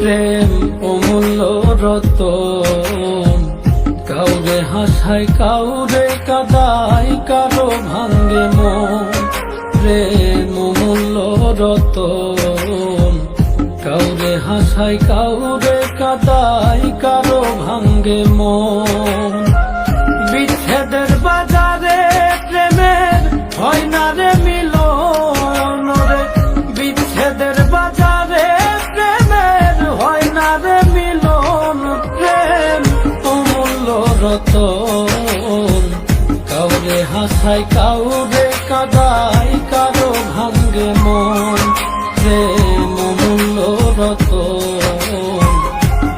প্রেম অমূল্য রতন, কাউরে হাসায় কাউরে কাদায়, কারো ভাঙ্গে মন। প্রেম অমূল্য রতন, কাউরে হাসায় কাউরে কাদায়, কারো ভাঙ্গে মন। বিচ্ছেদের বাজারে প্রেমের হয় না রে মিলন রে, বিচ্ছেদের বাজারে প্রেমের হয় না রে মিলন। প্রেম অমূল্য রতন, কাউরে হাসায় কাউরে কাদায়, কারো ভাঙ্গে মন। প্রেম অমূল্য রতন,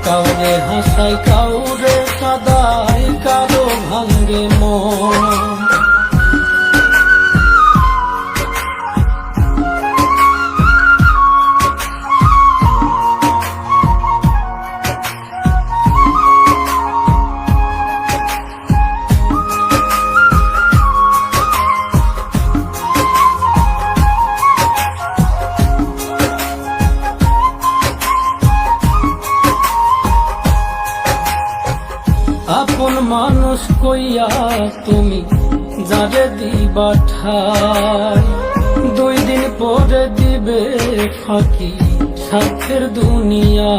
কাউরে হাসায় কাউরে কাদায়, কারো ভাঙ্গে মন। আপন মানুষ কইয়া তুমি যারে দিবা ঠাই, 2 দিন পরে দিবে ফাঁকি স্বার্থের দুনিয়া।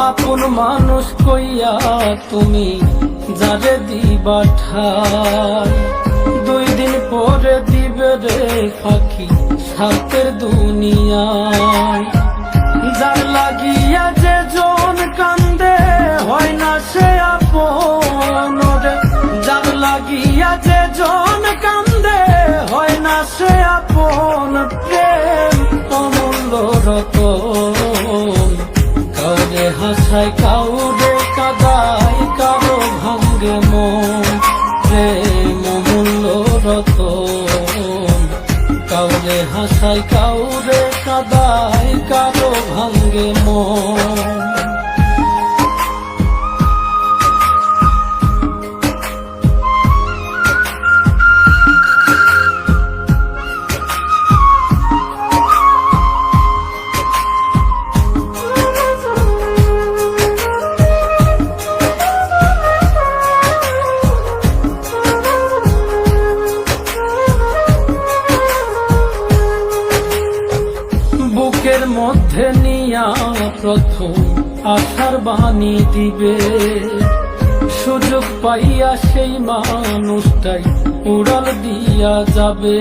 আপন মানুষ কইয়া তুমি যারে দিবা ঠাই, 2 দিন পরে দিবে রে ফাঁকি স্বার্থের দুনিয়ায়। যার লাগিয়া যে জন কান্দে হয় না সে আপন রে, যার লাগিয়া যে জন কান্দে হয় না সে আপন। প্রেম অমূল্য রতন, কাউরে হাসায় কাউরে কাদায়, কারো ভাঙ্গে মন। প্রেম অমূল্য রতন, কাউরে হাসায় কাউরে কাদায়, কারো ভাঙ্গে মন। বুকের মধ্যে নিয়া প্রথম আশার বাণী দিবে, সুযোগ পাইয়া সেই মানুষটাই উড়াল দিয়া যাবে।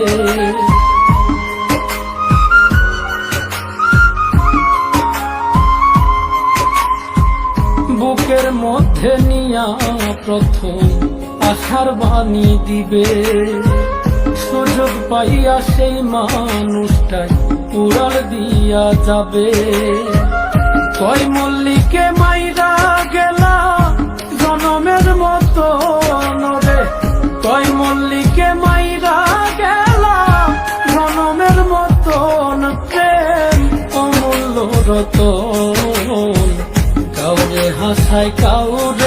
বুকের মধ্যে নিয়া প্রথম আশার বাণী দিবে, সুযোগ পাইয়া সেই মানুষটাই উড়াল দিয়া যাবে। কয় মল্লিকে মাইরা গেলা জনমের মতো রে, কয় মল্লিকে মাইরা গেলা জনমের মতন। প্রেম অমূল্য রতন, কাউরে হাসায় কাউরে